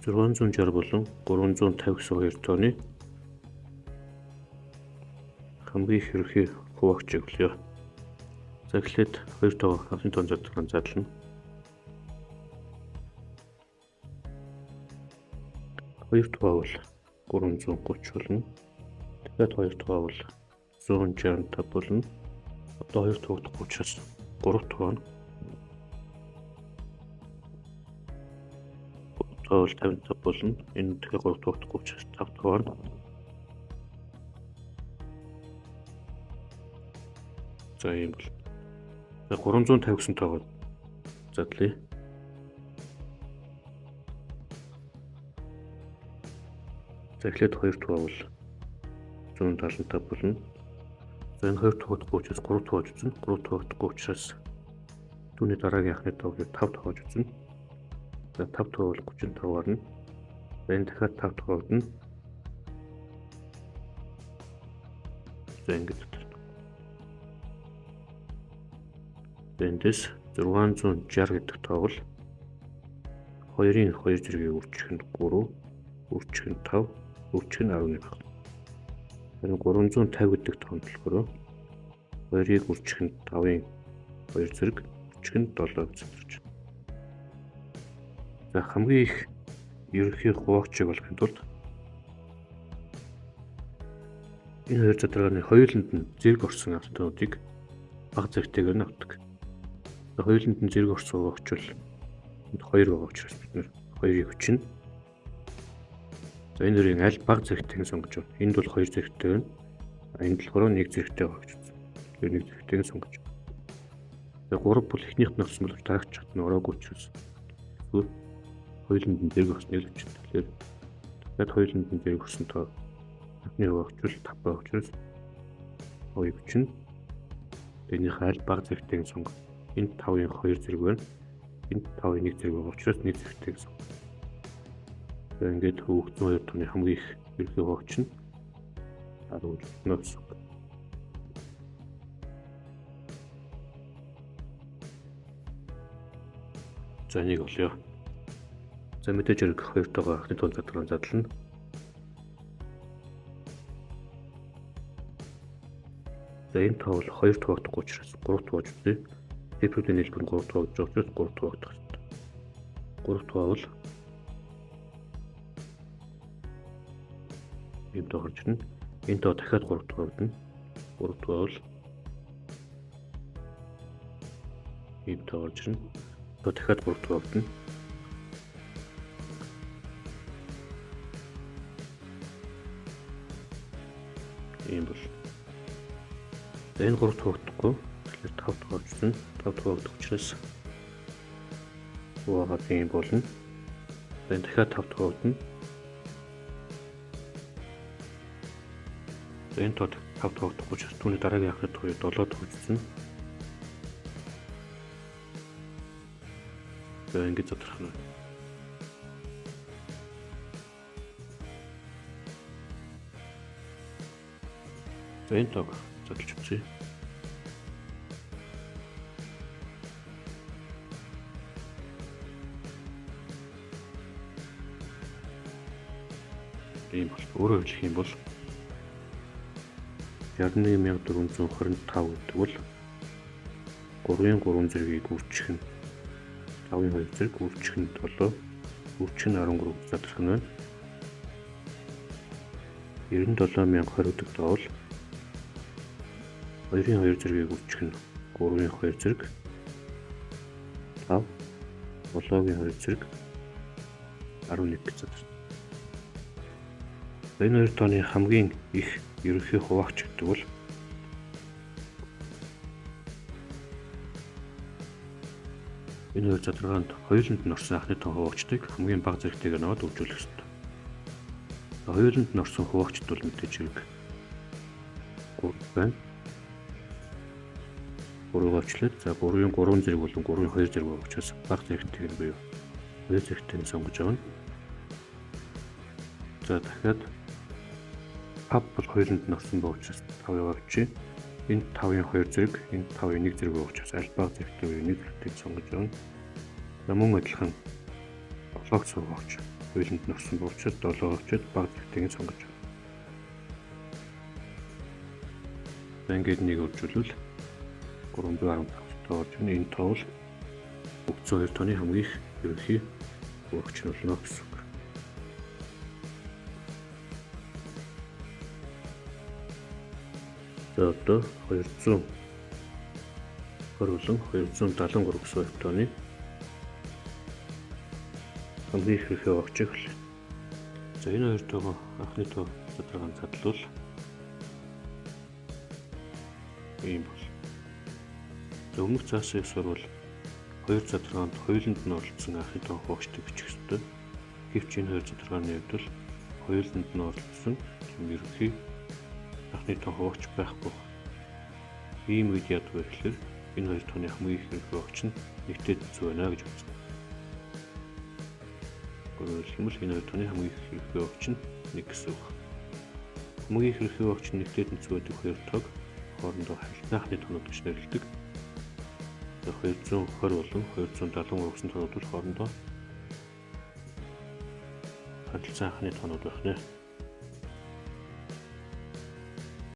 660 болон 350 гэсэн хоёр тооны хамгийн их ерөнхий хуваагчийг олё. За эхлээд хоёр тоо анхны тоон задлан задлана. Хоёр тоо бол 330 болно. Тэгээд хоёр тоо бол 165 болно. Одоо хоёр тоогдохгүй учраас 3 тоо нь бол 55 болно. Энэ тэгэхээр 3 тоогдохгүй учраас 5 тоо нь за юм бол. За 350 гэсэн тоогоо задлая. За эхлээд хоёр тоо бол 175 болно. За энэ хоёр тоогдохгүй учраас 3 тоож үзнэ. 3 тоогдохгүй учраас түүний дараагийн анхны тоог 5 тоож үзнэ. За 5 тоо бол 35 гарна. За энэ дахиад 5 тоогдно. За ингэж. Эндээс 660 гэдэг тоо бол 2-ын 2 зэргийн үржих нь 3, үржих нь 5, үржих нь 11 байна. Энэ 350 гэдэг тоонд болохоор 2-ыг үржих нь 5-ын 2 зэрэг, үржих нь 7 гэж байна. За хамгийн их ерөнхий хуваагчийг олохын тулд энэ хоёр задрагааны хоёуланд нь зэрэг орсон автонуудыг бага зэрэгтэйгээр нь авдаг. За хоёуланд нь зэрэг орсон хуваагч бол энд 2 байгаа учраас бид нэр 2-ыг хүчнэ. За энэ хоёрын аль бага зэрэгтэйг сонгож байна. Энд бол 2 зэрэгтэй байна. Энд болохоор 1 зэрэгтэй байгаа гэж байна. Тэр 1 зэрэгтэйг сонгож байна. За 3 бол эхнийх нь орсон бол дараагч хат нь ороогүй учраас хоёуланд нь зэрэг орсныг л хүчнэ. Тэгэхээр дахиад хоёуланд нь зэрэг орсон тоо хатны хуваагч бол 5 байгаа учраас 2-ыг хүчнэ. Тэрнийх аль бага зэрэгтэйг сонгож. Энд 5-ын 2 зэрэг байна. Энд 5-ын 1 зэрэг байгаа учраас 1 зэрэгтэйг сонгож. За ингээд хөвгцөн хоёр тооны хамгийн их ерөнхий хуваагч нь 10 гэсэн. За энийг олё. За мэдээж хэрэг хоёр тоогоо анхны тоон задлан задлана. За энэ тоо бол 2 тоогдохгүй учраас 3 тоож үзье. Тэпрүүдийн нийлбэр нь 3 тоогдож байгаа учраас 3 тоогдох хэрэгтэй. 3 тоо бол ийм тоо гарч ирнэ. Энэ тоо дахиад 3 тоогдно. 3 тоо бол ийм тоо гарч ирнэ. Одоо дахиад 3 тоогдно. Ийм бол. За энэ 3 тоогдохгүй. Тэгэхээр 5 тоогдож байна. 5 тоогдох учраас хувагаад ийм болно. За энэ дахиад 5 тоогдно. За энэ тоо 5 тоогдохгүй учраас түүний дараагийн анхны тоо 7 тоогдсон. За ингэж задрах нь. За энэ тоог задлж үзье. Ийм бол өөрөөр хэлэх юм бол 61425 гэдэг бол 3-ын 3 зэргийг үржих нь 5-ын 2 зэрэг, үржих нь 7, үржих нь 13 задрах нь байна. 97020 гэдэг тоо бол 2-ын 2 зэргийг үржих нь 3-ын 2 зэрэг, 5, 7-гийн 2 зэрэг 11 гэж задарна. Энэ хоёр тооны хамгийн их ерөнхий хуваагч гэдэг бол энэ хоёр задрагаанд хоёуланд нь орсон анхны тоо хуваагчдыг хамгийн бага зэрэгтэйгээр наваад үржүүлэх ёстой. Хоёуланд нь орсон хуваагчд бол мэдээж хэрэг 3 байна. 3-ыг очлоод за 3-ын 3 зэрэг болон 3-ын 2 зэрэг байгаа учраас бага зэрэгтэйг буюу 2 зэрэгтэйг сонгож байгаа. За дахиад 5 бол хоёуланд нь орсон байгаа учраас 5-ыг авчи. Энэ 5-ын 2 зэрэг, энэ 5-ын 1 зэрэг байгаа учраас аль бага зэрэгтэй буюу 1 зэрэгтэйг сонгож байгаа. За мөн адилхан 7 гэсэн хуваагч хуулинд нөрсөн буучид 7 орчид баг зэрэгтэйг сонгож байна. За ингээд нэг үржүүлвэл 315 тоо орж байна. Энэ тоо бол өгцөн 2 тооны хамгийн их ерөнхий хуагч нь болно гэсэн үг. За одоо 220 болон 273 гэсэн 2 тооны хамгийн их ерөнхий хуагчийг хүлээн. За энэ хоёр тоогоо анхны тоо задрагаан задлуул ийм бол. За өмнөх цаашаа сурвал 2 задрагаанд хоёуланд нь оролцсон анхны тоо хуагчдыг бичих ёстой. Гэвч энэ хоёр задрагааны хувьд бол хоёуланд нь оролцсон ерөнхий анхны тоо хуагч байхгүй. Ийм үед яд вэ гэхээр энэ хоёр тооны хамгийн их ерөнхий хуагч нь нэгтээд хэцүү байна гэж үзнэ. Өөрөлдмөл энэ хоёр тооны хамгийн их ерөнхий хуагч нь 1 гэсэн үг. Хамгийн их ерөнхий хуагч нь нэгтээд хэцүү байдаг хоёр тоог хоорондоо харилцан анхны тоонууд гэж нэрлэдэг. 220 болон 273 гэсэн тоонууд бол хоорондоо харилцан анхны тоонууд байх нэ.